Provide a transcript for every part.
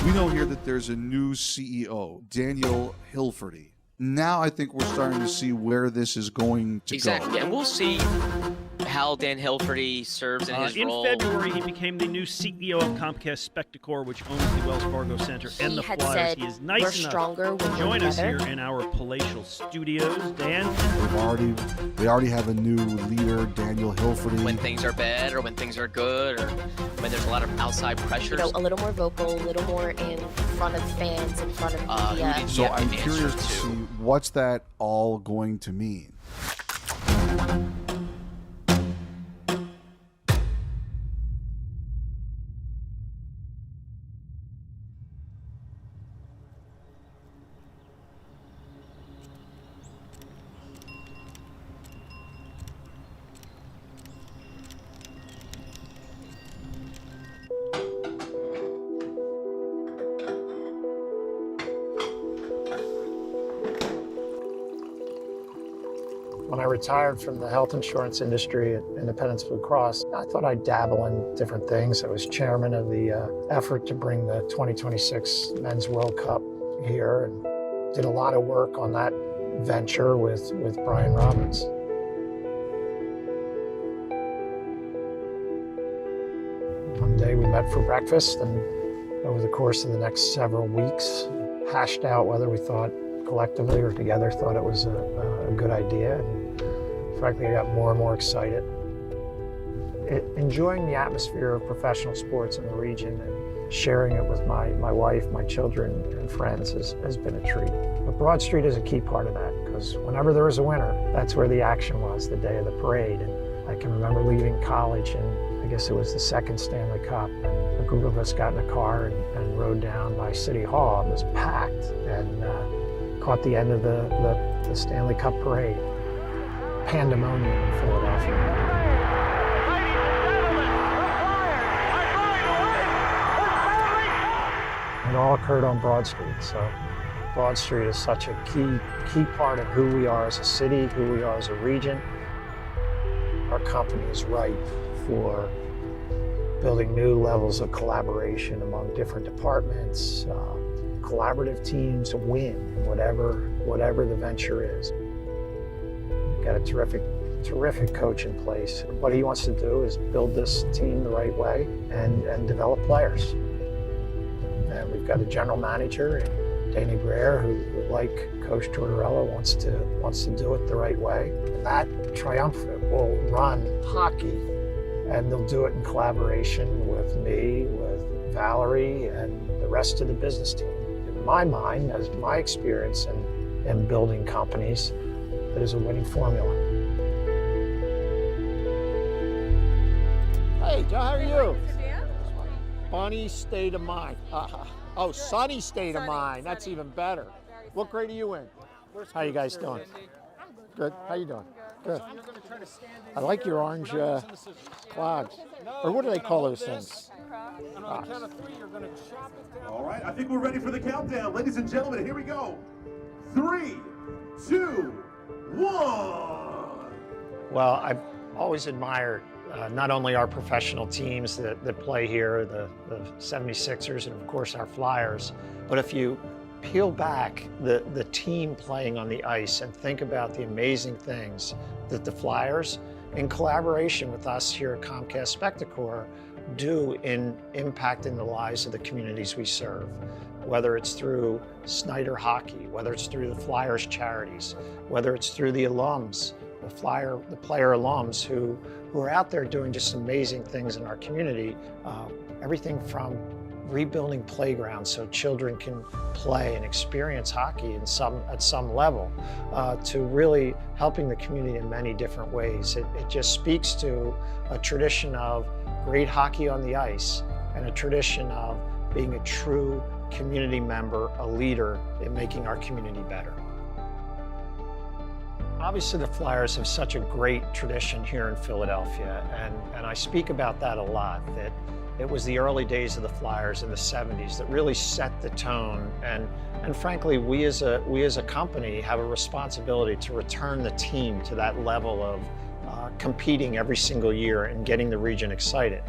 We know here that there's a new CEO, Daniel Hilferty. Now I think we're starting to see where this is going to go. Exactly, and we'll see how Dan Hilferty serves in his role. In February, he became the new CEO of Comcast Spectacor, which owns the Wells Fargo Center and the Flyers. He is nice enough to join us here in our palatial studios. Dan? They already have a new leader, Daniel Hilferty. When things are bad or when things are good or when there's a lot of outside pressures. You know, a little more vocal, a little more in front of fans, in front of media. So I'm curious to see what's that all going to mean. When I retired from the health insurance industry at Independence Blue Cross, I thought I'd dabble in different things. I was chairman of the effort to bring the 2026 Men's World Cup here and did a lot of work on that venture with Brian Robbins. One day we met for breakfast, and over the course of the next several weeks, hashed out whether we thought collectively or together thought it was a good idea. And frankly, I got more and more excited. Enjoying the atmosphere of professional sports in the region and sharing it with my wife, my children, and friends has been a treat. But Broad Street is a key part of that, because whenever there was a winner, that's where the action was, the day of the parade. And I can remember leaving college, and I guess it was the second Stanley Cup, and a group of us got in a car and rode down by City Hall. It was packed, and caught the end of the Stanley Cup parade. Pandemonium in Philadelphia. It all occurred on Broad Street, so Broad Street is such a key part of who we are as a city, who we are as a region. Our company is ripe for building new levels of collaboration among different departments, collaborative teams win whatever the venture is. We've got a terrific coach in place. What he wants to do is build this team the right way and develop players. And we've got a general manager, Danny Breyer, who like Coach Tortorella, wants to do it the right way. And that triumvirate will run hockey, and they'll do it in collaboration with me, with Valerie, and the rest of the business team. In my mind, as my experience in building companies, that is a winning formula. Hey, Joe, how are you? Funny state of mind. Oh, sunny state of mind. That's even better. What grade are you in? How you guys doing? Good. How you doing? Good. I like your orange clogs. Or what do they call those things? All right, I think we're ready for the countdown. Ladies and gentlemen, here we go. 3, 2, 1. Well, I've always admired not only our professional teams that play here, the 76ers and of course our Flyers, but if you peel back the team playing on the ice and think about the amazing things that the Flyers, in collaboration with us here at Comcast Spectacor, do in impacting the lives of the communities we serve. Whether it's through Snyder Hockey, whether it's through the Flyers charities, whether it's through the alums, the player alums who are out there doing just amazing things in our community. Everything from rebuilding playgrounds so children can play and experience hockey at some level, to really helping the community in many different ways. It just speaks to a tradition of great hockey on the ice and a tradition of being a true community member, a leader in making our community better. Obviously, the Flyers have such a great tradition here in Philadelphia, and I speak about that a lot, that it was the early days of the Flyers in the 70s that really set the tone, and frankly, we as a company have a responsibility to return the team to that level of competing every single year and getting the region excited.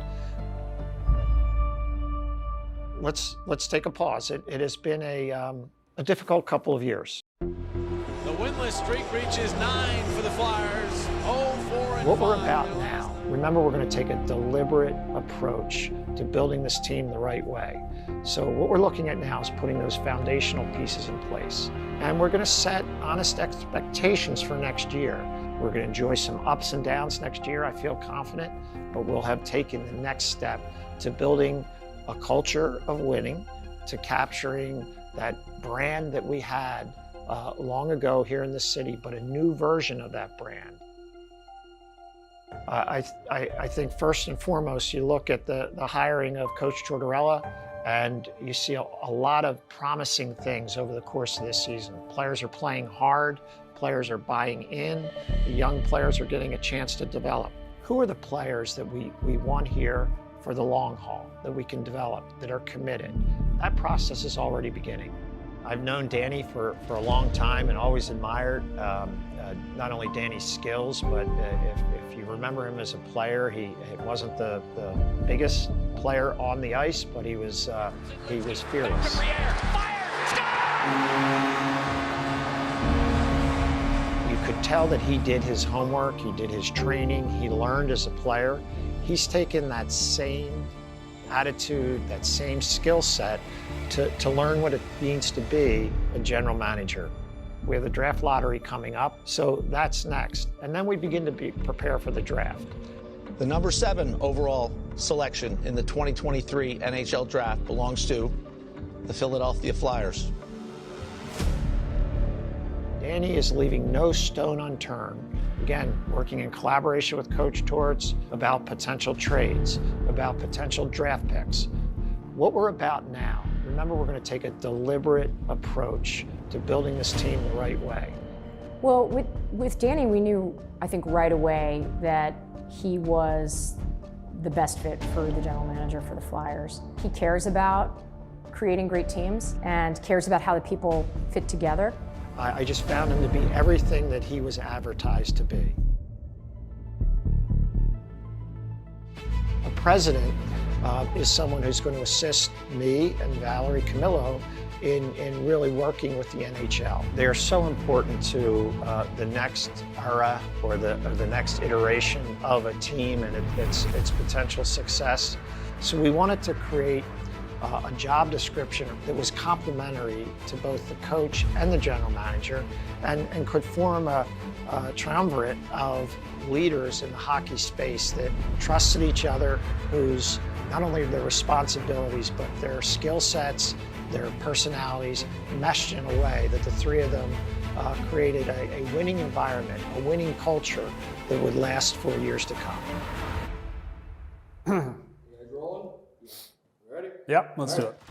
let's take a pause. It has been a difficult couple of years. The winless streak reaches 9 for the Flyers. 0-4 What we're about now, remember, we're going to take a deliberate approach to building this team the right way. So what we're looking at now is putting those foundational pieces in place. And we're going to set honest expectations for next year. We're going to enjoy some ups and downs next year, I feel confident, but we'll have taken the next step to building a culture of winning, to capturing that brand that we had long ago here in the city, but a new version of that brand. I think first and foremost, you look at the hiring of Coach Tortorella, and you see a lot of promising things over the course of this season. Players are playing hard, players are buying in, the young players are getting a chance to develop. Who are the players that we want here for the long haul, that we can develop, that are committed? That process is already beginning. I've known Danny for a long time and always admired not only Danny's skills, but if you remember him as a player, he wasn't the biggest player on the ice, but he was fearless. You could tell that he did his homework, he did his training, he learned as a player. He's taken that same attitude, that same skill set to learn what it means to be a general manager. We have the draft lottery coming up, so that's next. And then we begin to prepare for the draft. The number 7 overall selection in the 2023 NHL draft belongs to the Philadelphia Flyers. Danny is leaving no stone unturned. Again, working in collaboration with Coach Torts about potential trades, about potential draft picks. What we're about now, remember, we're going to take a deliberate approach to building this team the right way. Well, with Danny, we knew, I think, right away that he was the best fit for the general manager for the Flyers. He cares about creating great teams and cares about how the people fit together. I just found him to be everything that he was advertised to be. A president is someone who's going to assist me and Valerie Camillo in really working with the NHL. They're so important to the next era or the next iteration of a team and its potential success. So we wanted to create a job description that was complementary to both the coach and the general manager and could form a triumvirate of leaders in the hockey space that trusted each other, whose not only their responsibilities, but their skill sets, their personalities meshed in a way that the three of them created a winning environment, a winning culture that would last for years to come. Yep, let's do it.